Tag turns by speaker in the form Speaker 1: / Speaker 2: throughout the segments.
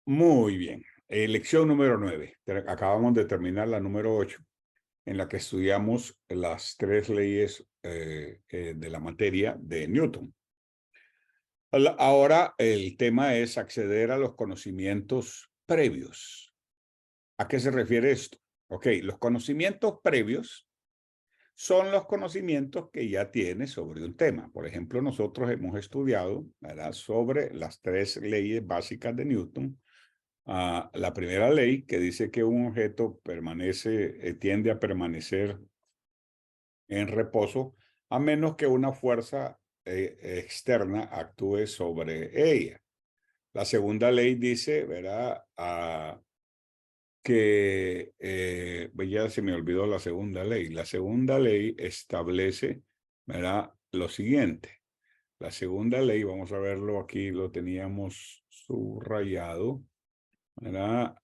Speaker 1: Muy bien. Lección número 9. Acabamos de terminar la número 8, en la que estudiamos las tres leyes de la materia de Newton. Ahora el tema es acceder a los conocimientos previos. ¿A qué se refiere esto? Ok, los conocimientos previos son los conocimientos que ya tienes sobre un tema. Por ejemplo, nosotros hemos estudiado, ¿verdad?, sobre las tres leyes básicas de Newton. La primera ley, que dice que un objeto tiende a permanecer en reposo a menos que una fuerza externa actúe sobre ella. La segunda ley dice, ¿verdad?, pues ya se me olvidó la segunda ley. La segunda ley establece, ¿verdad?, lo siguiente. La segunda ley, vamos a verlo aquí, lo teníamos subrayado, ¿verdad?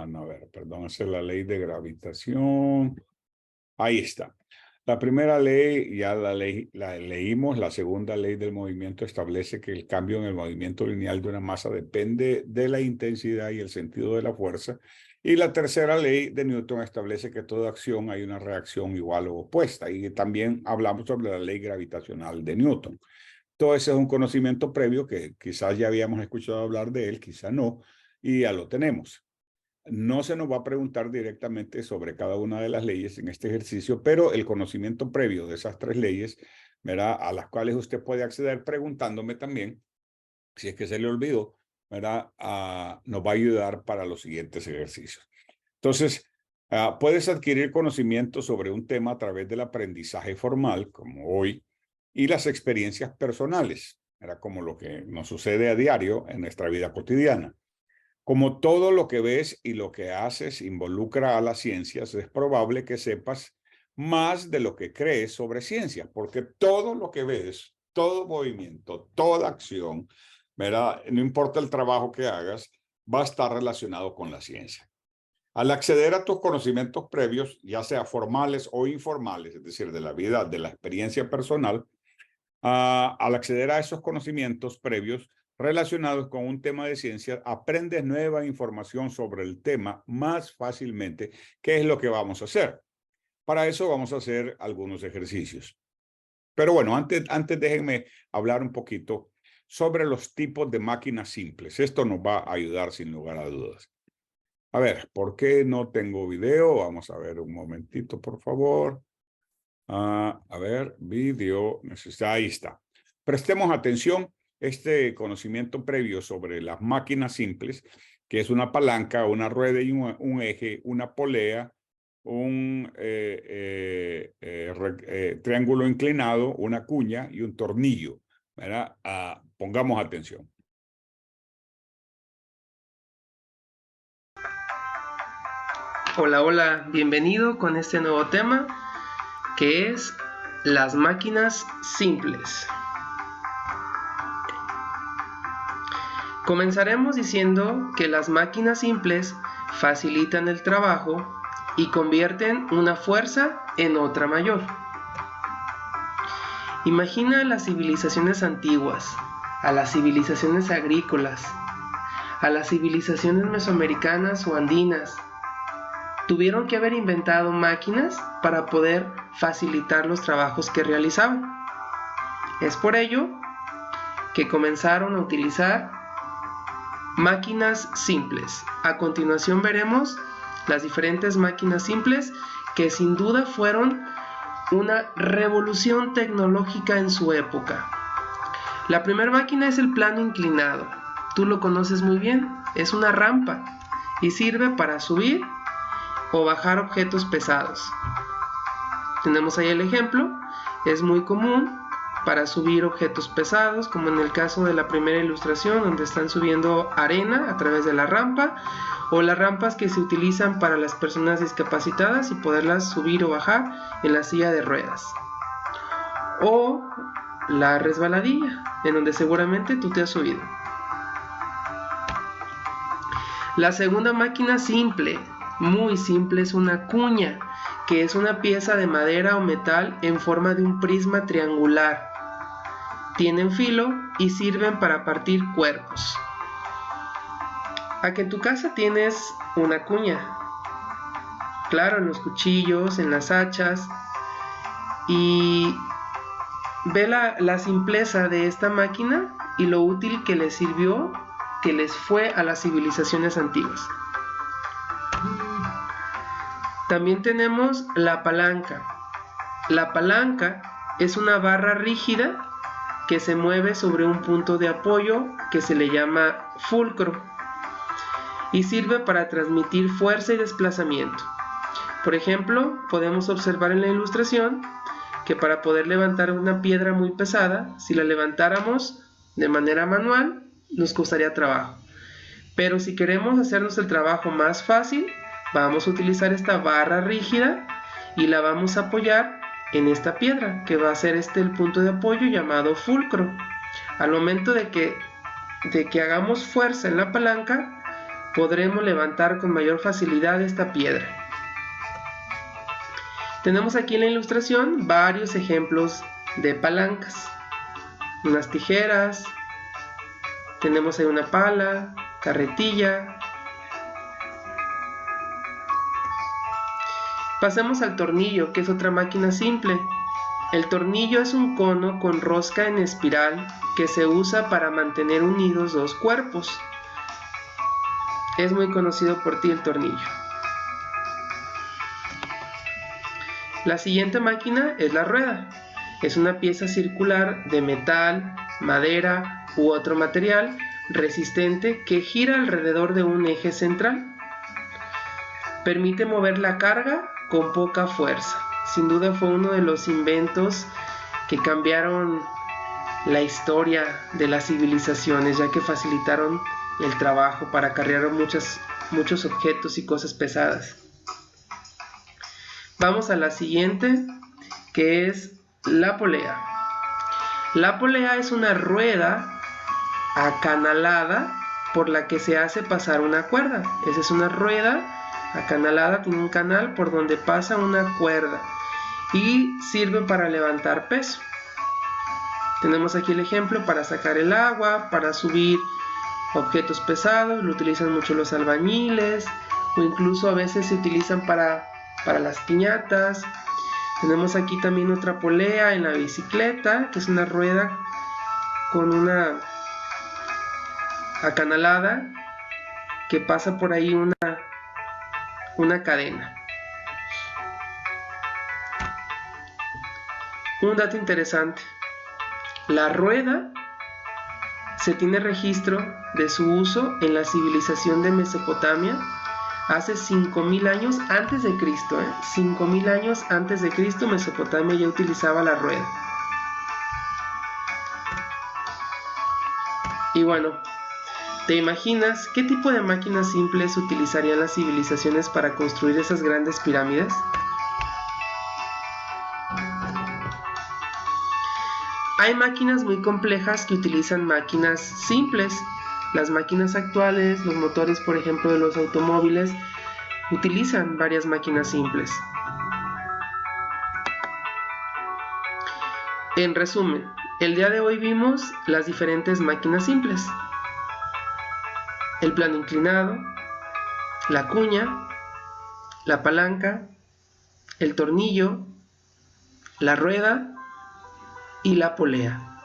Speaker 1: No, a ver, perdón, esa es la ley de gravitación. Ahí está. La primera ley, la leímos. La segunda ley del movimiento establece que el cambio en el movimiento lineal de una masa depende de la intensidad y el sentido de la fuerza. Y la tercera ley de Newton establece que toda acción hay una reacción igual o opuesta. Y también hablamos sobre la ley gravitacional de Newton. Todo ese es un conocimiento previo que quizás ya habíamos escuchado hablar de él, quizás no, y ya lo tenemos. No se nos va a preguntar directamente sobre cada una de las leyes en este ejercicio, pero el conocimiento previo de esas tres leyes, ¿verdad?, a las cuales usted puede acceder preguntándome también, si es que se le olvidó, ¿verdad?, nos va a ayudar para los siguientes ejercicios. Entonces, puedes adquirir conocimiento sobre un tema a través del aprendizaje formal, como hoy, y las experiencias personales, ¿verdad?, como lo que nos sucede a diario en nuestra vida cotidiana. Como todo lo que ves y lo que haces involucra a las ciencias, es probable que sepas más de lo que crees sobre ciencias, porque todo lo que ves, todo movimiento, toda acción, ¿verdad?, no importa el trabajo que hagas, va a estar relacionado con la ciencia. Al acceder a tus conocimientos previos, ya sea formales o informales, es decir, de la vida, de la experiencia personal, al acceder a esos conocimientos previos relacionados con un tema de ciencia, aprendes nueva información sobre el tema más fácilmente, que es lo que vamos a hacer. Para eso vamos a hacer algunos ejercicios. Pero bueno, antes déjenme hablar un poquito sobre los tipos de máquinas simples. Esto nos va a ayudar sin lugar a dudas. A ver, ¿por qué no tengo video? Vamos a ver un momentito, por favor. A ver, video, ahí está. Prestemos atención. Este conocimiento previo sobre las máquinas simples, que es una palanca, una rueda y un eje, una polea, un triángulo inclinado, una cuña y un tornillo, ¿verdad? Pongamos atención.
Speaker 2: Hola, hola, bienvenido con este nuevo tema que es las máquinas simples. Comenzaremos diciendo que las máquinas simples facilitan el trabajo y convierten una fuerza en otra mayor. Imagina a las civilizaciones antiguas, a las civilizaciones agrícolas, a las civilizaciones mesoamericanas o andinas. Tuvieron que haber inventado máquinas para poder facilitar los trabajos que realizaban. Es por ello que comenzaron a utilizar máquinas simples. A continuación veremos las diferentes máquinas simples que sin duda fueron una revolución tecnológica en su época. La primera máquina es el plano inclinado. Tú lo conoces muy bien, es una rampa y sirve para subir o bajar objetos pesados. Tenemos ahí el ejemplo, es muy común para subir objetos pesados, como en el caso de la primera ilustración, donde están subiendo arena a través de la rampa, o las rampas que se utilizan para las personas discapacitadas y poderlas subir o bajar en la silla de ruedas, o la resbaladilla, en donde seguramente tú te has subido. La segunda máquina simple, muy simple, es una cuña, que es una pieza de madera o metal en forma de un prisma triangular. Tienen filo y sirven para partir cuerpos. A que en tu casa tienes una cuña, claro, en los cuchillos, en las hachas, y ve la simpleza de esta máquina y lo útil que les sirvió, que les fue a las civilizaciones antiguas. También tenemos la palanca. La palanca es una barra rígida que se mueve sobre un punto de apoyo que se le llama fulcro y sirve para transmitir fuerza y desplazamiento. Por ejemplo, podemos observar en la ilustración que para poder levantar una piedra muy pesada, si la levantáramos de manera manual, nos costaría trabajo. Pero si queremos hacernos el trabajo más fácil, vamos a utilizar esta barra rígida y la vamos a apoyar en esta piedra, que va a ser el punto de apoyo llamado fulcro. Al momento de que hagamos fuerza en la palanca, podremos levantar con mayor facilidad esta piedra. Tenemos aquí en la ilustración varios ejemplos de palancas. Unas tijeras, tenemos ahí una pala, carretilla. Pasemos al tornillo, que es otra máquina simple. El tornillo es un cono con rosca en espiral que se usa para mantener unidos dos cuerpos. Es muy conocido por ti el tornillo. La siguiente máquina es la rueda. Es una pieza circular de metal, madera u otro material resistente que gira alrededor de un eje central. Permite mover la carga con poca fuerza. Sin duda fue uno de los inventos que cambiaron la historia de las civilizaciones, ya que facilitaron el trabajo para cargar muchos objetos y cosas pesadas. Vamos a la siguiente, que es la polea. La polea es una rueda acanalada por la que se hace pasar una cuerda. Esa es una rueda acanalada, tiene un canal por donde pasa una cuerda y sirve para levantar peso. Tenemos aquí el ejemplo para sacar el agua, para subir objetos pesados, lo utilizan mucho los albañiles o incluso a veces se utilizan para las piñatas. Tenemos aquí también otra polea en la bicicleta, que es una rueda con una acanalada que pasa por ahí una cadena. Un dato interesante: la rueda se tiene registro de su uso en la civilización de Mesopotamia hace 5000 años antes de Cristo. 5000 años antes de Cristo, Mesopotamia ya utilizaba la rueda. Y bueno, ¿te imaginas qué tipo de máquinas simples utilizarían las civilizaciones para construir esas grandes pirámides? Hay máquinas muy complejas que utilizan máquinas simples. Las máquinas actuales, los motores, por ejemplo, de los automóviles, utilizan varias máquinas simples. En resumen, el día de hoy vimos las diferentes máquinas simples: el plano inclinado, la cuña, la palanca, el tornillo, la rueda y la polea.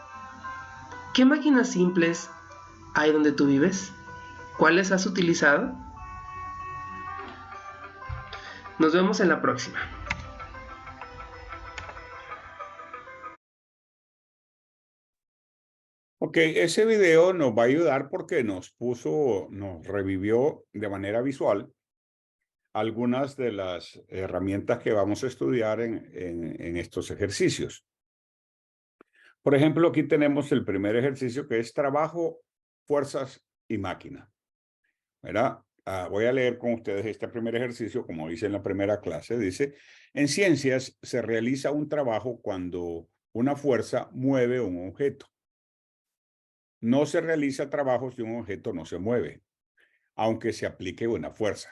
Speaker 2: ¿Qué máquinas simples hay donde tú vives? ¿Cuáles has utilizado? Nos vemos en la próxima.
Speaker 1: Ok, ese video nos va a ayudar porque nos revivió de manera visual algunas de las herramientas que vamos a estudiar en estos ejercicios. Por ejemplo, aquí tenemos el primer ejercicio, que es trabajo, fuerzas y máquina. ¿Verdad? Voy a leer con ustedes este primer ejercicio, como hice en la primera clase. Dice: en ciencias se realiza un trabajo cuando una fuerza mueve un objeto. No se realiza trabajo si un objeto no se mueve, aunque se aplique una fuerza.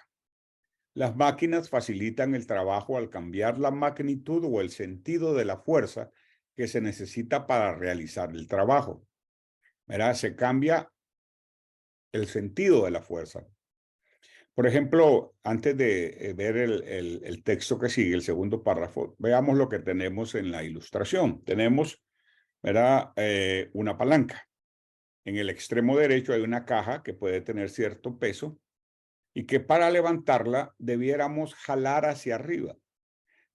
Speaker 1: Las máquinas facilitan el trabajo al cambiar la magnitud o el sentido de la fuerza que se necesita para realizar el trabajo. ¿Verdad? Se cambia el sentido de la fuerza. Por ejemplo, antes de ver el texto que sigue, el segundo párrafo, veamos lo que tenemos en la ilustración. Tenemos, ¿verdad? Una palanca. En el extremo derecho hay una caja que puede tener cierto peso y que para levantarla debiéramos jalar hacia arriba.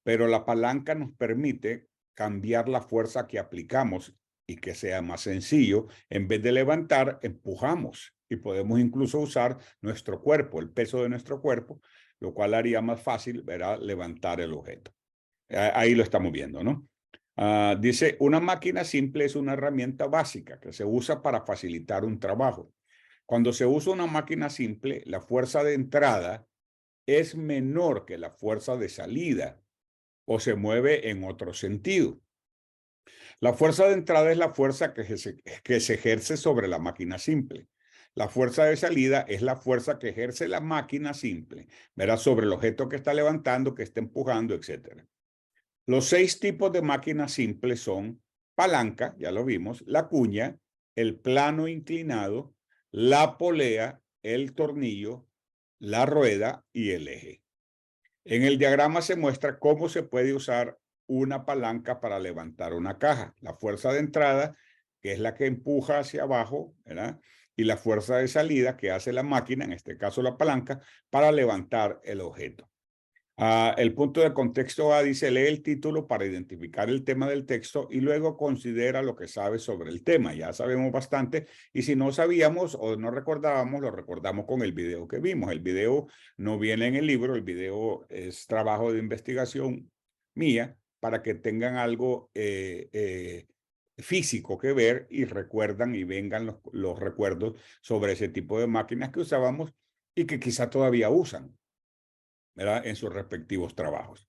Speaker 1: Pero la palanca nos permite cambiar la fuerza que aplicamos y que sea más sencillo. En vez de levantar, empujamos y podemos incluso usar nuestro cuerpo, el peso de nuestro cuerpo, lo cual haría más fácil, ¿verdad?, levantar el objeto. Ahí lo estamos viendo, ¿no? Dice, una máquina simple es una herramienta básica que se usa para facilitar un trabajo. Cuando se usa una máquina simple, la fuerza de entrada es menor que la fuerza de salida o se mueve en otro sentido. La fuerza de entrada es la fuerza que se ejerce sobre la máquina simple. La fuerza de salida es la fuerza que ejerce la máquina simple, ¿verdad?, sobre el objeto que está levantando, que está empujando, etc. Los 6 tipos de máquinas simples son palanca, ya lo vimos, la cuña, el plano inclinado, la polea, el tornillo, la rueda y el eje. En el diagrama se muestra cómo se puede usar una palanca para levantar una caja. La fuerza de entrada, que es la que empuja hacia abajo, ¿verdad?, y la fuerza de salida que hace la máquina, en este caso la palanca, para levantar el objeto. El punto de contexto A dice, lee el título para identificar el tema del texto y luego considera lo que sabes sobre el tema. Ya sabemos bastante y si no sabíamos o no recordábamos, lo recordamos con el video que vimos. El video no viene en el libro, el video es trabajo de investigación mía para que tengan algo físico que ver y recuerdan y vengan los recuerdos sobre ese tipo de máquinas que usábamos y que quizá todavía usan, ¿verdad?, en sus respectivos trabajos.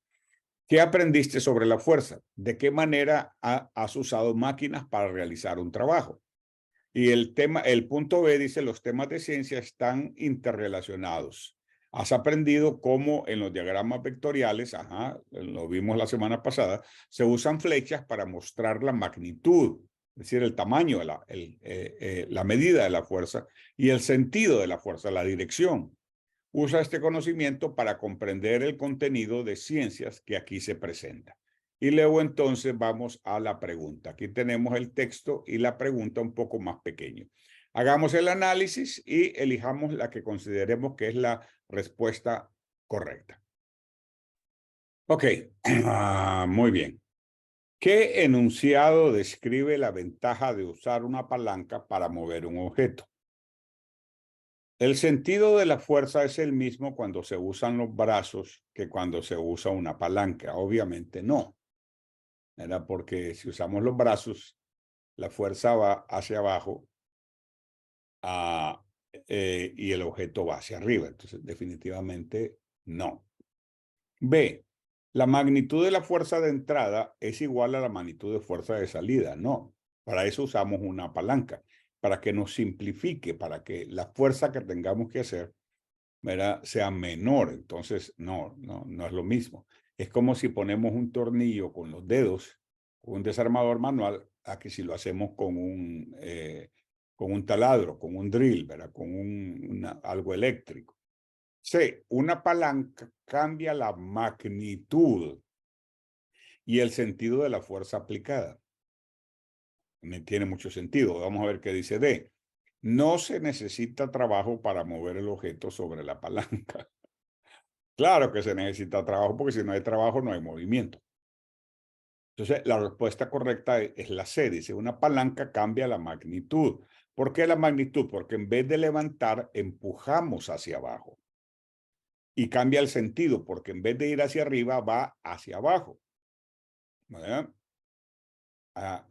Speaker 1: ¿Qué aprendiste sobre la fuerza? ¿De qué manera has usado máquinas para realizar un trabajo? Y el punto B dice, los temas de ciencia están interrelacionados. Has aprendido cómo en los diagramas vectoriales, lo vimos la semana pasada, se usan flechas para mostrar la magnitud, es decir, el tamaño, la medida de la fuerza y el sentido de la fuerza, la dirección. Usa este conocimiento para comprender el contenido de ciencias que aquí se presenta. Y luego entonces vamos a la pregunta. Aquí tenemos el texto y la pregunta un poco más pequeño. Hagamos el análisis y elijamos la que consideremos que es la respuesta correcta. Ok, muy bien. ¿Qué enunciado describe la ventaja de usar una palanca para mover un objeto? El sentido de la fuerza es el mismo cuando se usan los brazos que cuando se usa una palanca. Obviamente no, ¿verdad? Porque si usamos los brazos, la fuerza va hacia abajo y el objeto va hacia arriba. Entonces, definitivamente no. B, la magnitud de la fuerza de entrada es igual a la magnitud de fuerza de salida. No, para eso usamos una palanca, para que nos simplifique, para que la fuerza que tengamos que hacer, ¿verdad?, sea menor. Entonces, no es lo mismo. Es como si ponemos un tornillo con los dedos, con un desarmador manual, a que si lo hacemos con un taladro, con un drill, ¿verdad?, con algo eléctrico. C, una palanca cambia la magnitud y el sentido de la fuerza aplicada. Tiene mucho sentido. Vamos a ver qué dice D. No se necesita trabajo para mover el objeto sobre la palanca. Claro que se necesita trabajo porque si no hay trabajo no hay movimiento. Entonces, la respuesta correcta es la C. Dice, una palanca cambia la magnitud. ¿Por qué la magnitud? Porque en vez de levantar, empujamos hacia abajo. Y cambia el sentido, porque en vez de ir hacia arriba, va hacia abajo, ¿verdad?,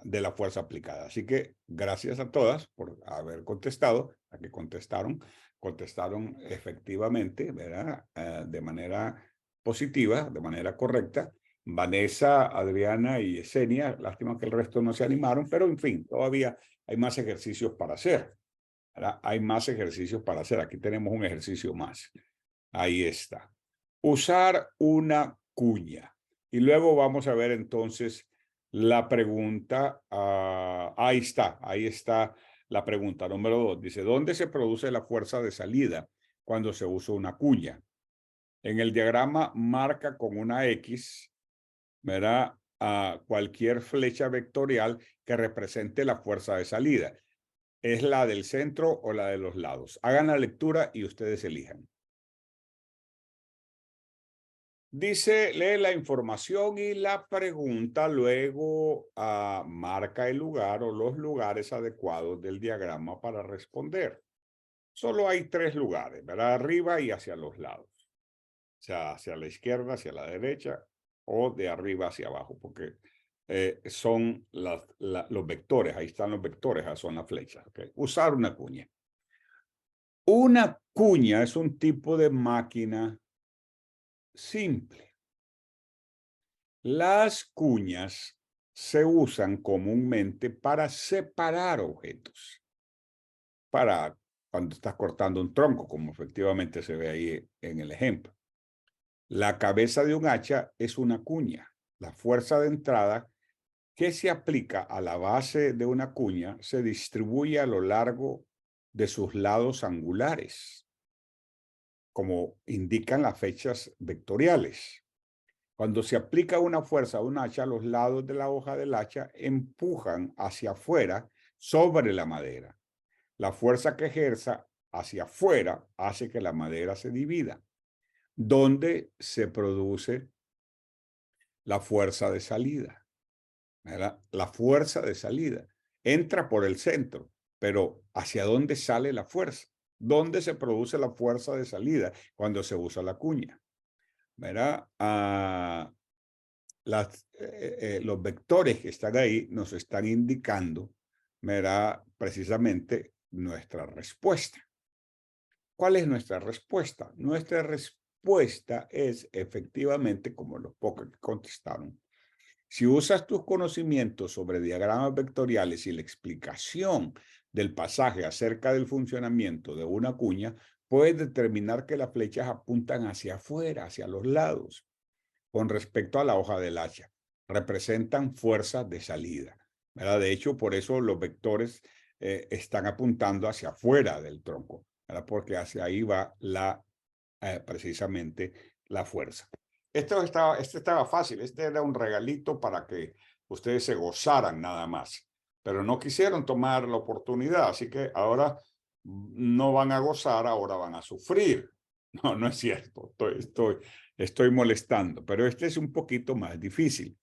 Speaker 1: de la fuerza aplicada. Así que gracias a todas por haber contestado, a que contestaron efectivamente, ¿verdad?, de manera positiva, de manera correcta. Vanessa, Adriana y Esenia, lástima que el resto no se animaron, pero en fin, todavía hay más ejercicios para hacer, ¿verdad? Hay más ejercicios para hacer. Aquí tenemos un ejercicio más. Ahí está. Usar una cuña. Y luego vamos a ver entonces la pregunta. Ahí está la pregunta número 2. Dice, ¿dónde se produce la fuerza de salida cuando se usa una cuña. En el diagrama marca con una X, ¿verdad?, a cualquier flecha vectorial que represente la fuerza de salida. ¿Es la del centro o la de los lados? Hagan la lectura y ustedes elijan. Dice, lee la información y la pregunta, luego marca el lugar o los lugares adecuados del diagrama para responder. Solo hay 3 lugares, ¿verdad? Arriba y hacia los lados. O sea, hacia la izquierda, hacia la derecha o de arriba hacia abajo, porque son los vectores, ahí están los vectores, son las flechas. ¿Okay? Usar una cuña. Una cuña es un tipo de máquina simple. Las cuñas se usan comúnmente para separar objetos, para cuando estás cortando un tronco, como efectivamente se ve ahí en el ejemplo. La cabeza de un hacha es una cuña. La fuerza de entrada que se aplica a la base de una cuña se distribuye a lo largo de sus lados angulares, como indican las flechas vectoriales. Cuando se aplica una fuerza a un hacha, los lados de la hoja del hacha empujan hacia afuera sobre la madera. La fuerza que ejerza hacia afuera hace que la madera se divida, donde se produce la fuerza de salida. ¿Verdad? La fuerza de salida entra por el centro, pero ¿hacia dónde sale la fuerza? ¿Dónde se produce la fuerza de salida? Cuando se usa la cuña. ¿Verdad? Los vectores que están ahí nos están indicando, ¿verdad?, precisamente nuestra respuesta. ¿Cuál es nuestra respuesta? Nuestra respuesta es efectivamente, como los pocos que contestaron, si usas tus conocimientos sobre diagramas vectoriales y la explicación del pasaje acerca del funcionamiento de una cuña, puedes determinar que las flechas apuntan hacia afuera, hacia los lados. Con respecto a la hoja del hacha, representan fuerzas de salida, ¿verdad? De hecho, por eso los vectores están apuntando hacia afuera del tronco, ¿verdad? Porque hacia ahí va precisamente la fuerza. Este estaba fácil, este era un regalito para que ustedes se gozaran nada más, pero no quisieron tomar la oportunidad, así que ahora no van a gozar, ahora van a sufrir. No, no es cierto, estoy molestando, pero este es un poquito más difícil.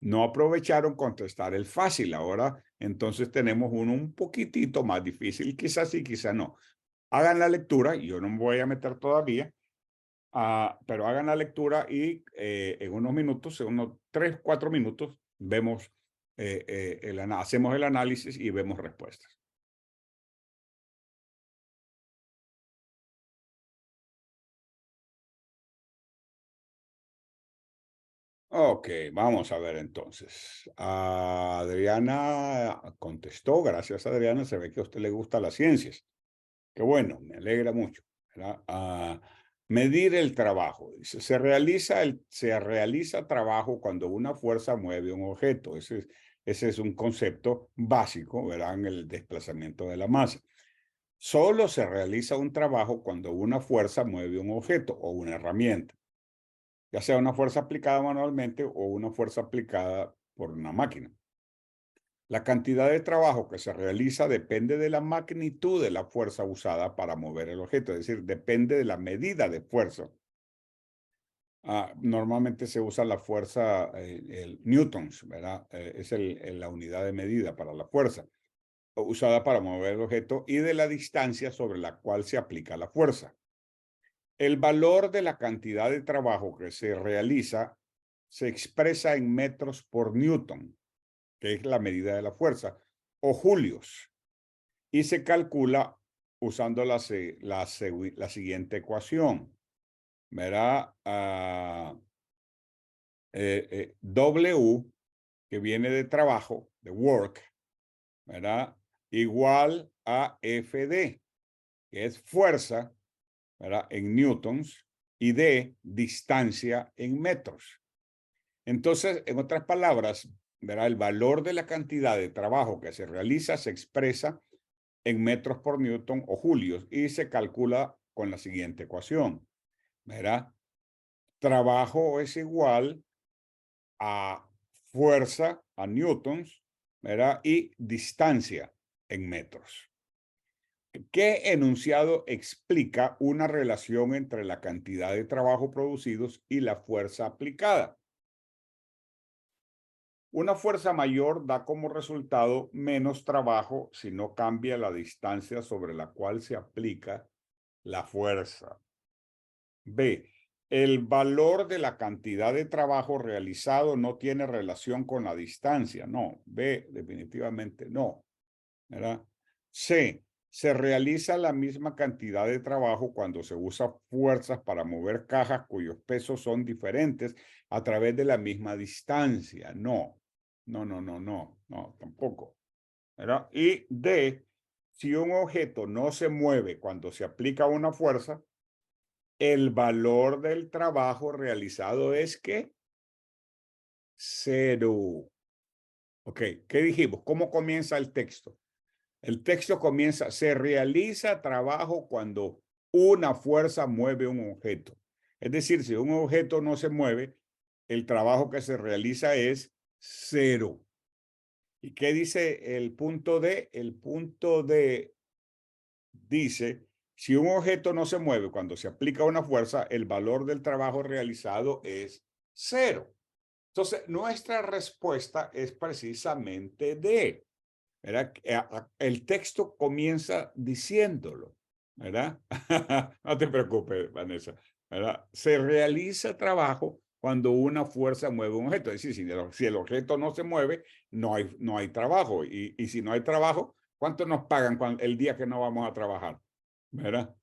Speaker 1: No aprovecharon contestar el fácil, ahora entonces tenemos uno un poquitito más difícil, quizás sí, quizás no. Hagan la lectura, yo no me voy a meter todavía, pero hagan la lectura y en unos minutos, en unos 3, 4 minutos, vemos, hacemos el análisis y vemos respuestas. Ok, vamos a ver entonces. Adriana contestó, gracias Adriana, se ve que a usted le gustan las ciencias. Qué bueno, me alegra mucho. Medir el trabajo. Dice, se realiza trabajo cuando una fuerza mueve un objeto. Ese es un concepto básico, ¿verdad?, en el desplazamiento de la masa. Solo se realiza un trabajo cuando una fuerza mueve un objeto o una herramienta, ya sea una fuerza aplicada manualmente o una fuerza aplicada por una máquina. La cantidad de trabajo que se realiza depende de la magnitud de la fuerza usada para mover el objeto, es decir, depende de la medida de fuerza. Normalmente se usa la fuerza, el newtons, ¿verdad? Es la unidad de medida para la fuerza usada para mover el objeto y de la distancia sobre la cual se aplica la fuerza. El valor de la cantidad de trabajo que se realiza se expresa en metros por newton, que es la medida de la fuerza, o julios, y se calcula usando la siguiente ecuación, ¿verdad? W, que viene de trabajo, de work, ¿verdad?, igual a FD, que es fuerza, ¿verdad?, en newtons, y D, distancia en metros. Entonces, en otras palabras, ¿verdad?, el valor de la cantidad de trabajo que se realiza se expresa en metros por newton o julios y se calcula con la siguiente ecuación. ¿Verdad? Trabajo es igual a fuerza, a newtons, ¿verdad? Y distancia en metros. ¿Qué enunciado explica una relación entre la cantidad de trabajo producidos y la fuerza aplicada? Una fuerza mayor da como resultado menos trabajo si no cambia la distancia sobre la cual se aplica la fuerza. B. El valor de la cantidad de trabajo realizado no tiene relación con la distancia. No. B. Definitivamente no. ¿Verdad? C. Se realiza la misma cantidad de trabajo cuando se usa fuerzas para mover cajas cuyos pesos son diferentes a través de la misma distancia. No. No, tampoco. ¿Verdad? Y D. Si un objeto no se mueve cuando se aplica una fuerza, el valor del trabajo realizado es ¿qué? 0. Ok, ¿qué dijimos? ¿Cómo comienza el texto? El texto comienza, se realiza trabajo cuando una fuerza mueve un objeto. Es decir, si un objeto no se mueve, el trabajo que se realiza es 0. ¿Y qué dice el punto D? El punto D dice, si un objeto no se mueve cuando se aplica una fuerza, el valor del trabajo realizado es 0. Entonces, nuestra respuesta es precisamente D. ¿Verdad? El texto comienza diciéndolo, ¿verdad? No te preocupes, Vanessa, ¿verdad? Se realiza trabajo cuando una fuerza mueve un objeto. Es decir, si el objeto no se mueve, no hay trabajo. Y si no hay trabajo, ¿cuánto nos pagan el día que no vamos a trabajar? ¿Verdad?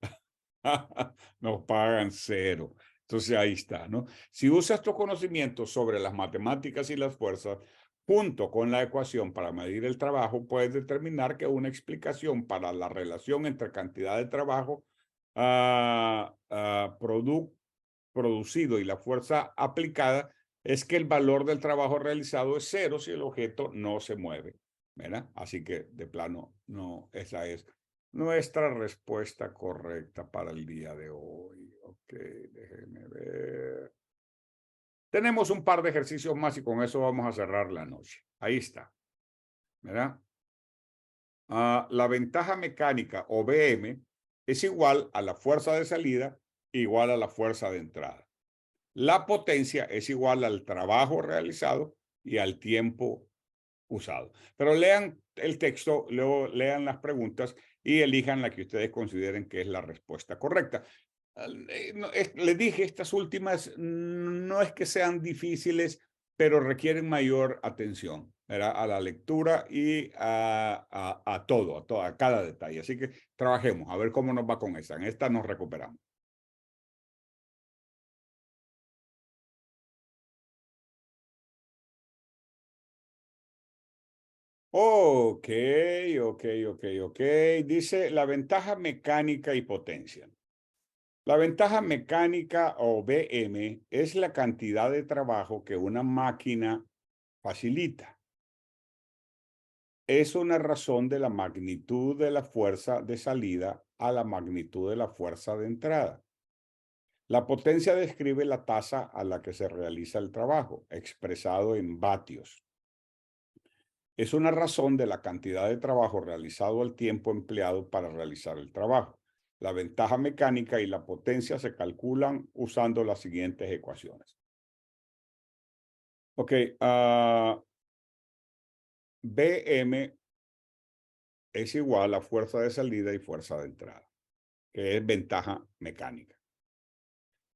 Speaker 1: Nos pagan 0. Entonces ahí está, ¿no? Si usas tus conocimientos sobre las matemáticas y las fuerzas, junto con la ecuación para medir el trabajo, puedes determinar que una explicación para la relación entre cantidad de trabajo producido y la fuerza aplicada es que el valor del trabajo realizado es 0 si el objeto no se mueve, ¿verdad? Así que de plano, no, esa es nuestra respuesta correcta para el día de hoy. Ok, déjenme ver. Tenemos un par de ejercicios más y con eso vamos a cerrar la noche. Ahí está, ¿verdad? La ventaja mecánica o Bm es igual a la fuerza de salida igual a la fuerza de entrada. La potencia es igual al trabajo realizado y al tiempo usado. Pero lean el texto, luego lean las preguntas y elijan la que ustedes consideren que es la respuesta correcta. Les dije, estas últimas no es que sean difíciles, pero requieren mayor atención, ¿verdad? A la lectura y a todo, a cada detalle. Así que trabajemos, a ver cómo nos va con esta. En esta nos recuperamos. Ok. Dice la ventaja mecánica y potencia. La ventaja mecánica o Bm es la cantidad de trabajo que una máquina facilita. Es una razón de la magnitud de la fuerza de salida a la magnitud de la fuerza de entrada. La potencia describe la tasa a la que se realiza el trabajo, expresado en vatios. Es una razón de la cantidad de trabajo realizado al tiempo empleado para realizar el trabajo. La ventaja mecánica y la potencia se calculan usando las siguientes ecuaciones. Ok, Bm es igual a fuerza de salida y fuerza de entrada, que es ventaja mecánica.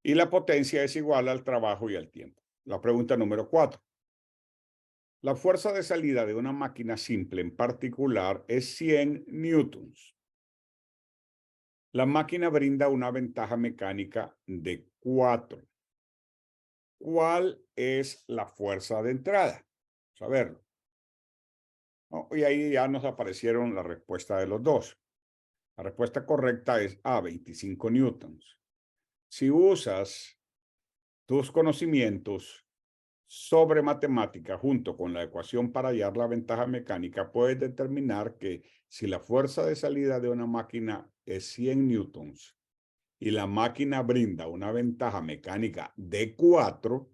Speaker 1: Y la potencia es igual al trabajo y al tiempo. La pregunta número 4. La fuerza de salida de una máquina simple en particular es 100 newtons. La máquina brinda una ventaja mecánica de 4. ¿Cuál es la fuerza de entrada? Vamos a verlo. Y ahí ya nos aparecieron la respuesta de los dos. La respuesta correcta es A, 25 newtons. Si usas tus conocimientos sobre matemática junto con la ecuación para hallar la ventaja mecánica, puedes determinar que si la fuerza de salida de una máquina es 100 newtons y la máquina brinda una ventaja mecánica de 4,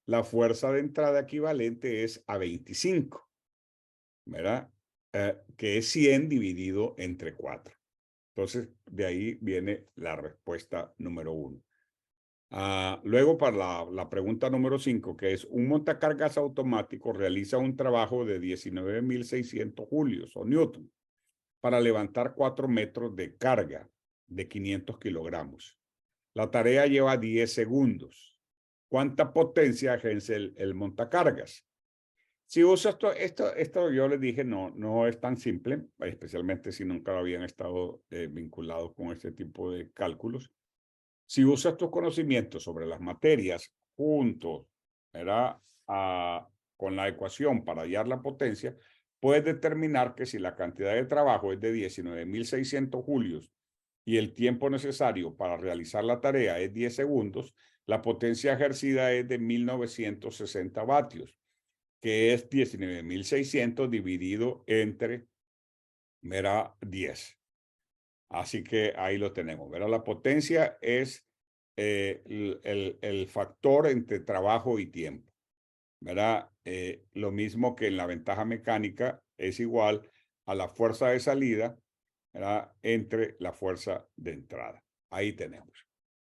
Speaker 1: la fuerza de entrada equivalente es a 25, ¿verdad? Que es 100 dividido entre 4. Entonces, de ahí viene la respuesta número 1. Luego, para la pregunta número 5, que es un montacargas automático realiza un trabajo de 19.600 julios o newton para levantar 4 metros de carga de 500 kilogramos. La tarea lleva 10 segundos. ¿Cuánta potencia ejerce el montacargas? Si usas esto yo les dije, no es tan simple, especialmente si nunca habían estado vinculados con este tipo de cálculos. Si usas tus conocimientos sobre las materias juntos, ¿verdad? Con la ecuación para hallar la potencia, puedes determinar que si la cantidad de trabajo es de 19.600 julios y el tiempo necesario para realizar la tarea es 10 segundos, la potencia ejercida es de 1960 vatios, que es 19.600 dividido entre, ¿verdad? 10. Así que ahí lo tenemos, ¿verdad? La potencia es el factor entre trabajo y tiempo, ¿verdad? Lo mismo que en la ventaja mecánica es igual a la fuerza de salida, ¿verdad? Entre la fuerza de entrada. Ahí tenemos.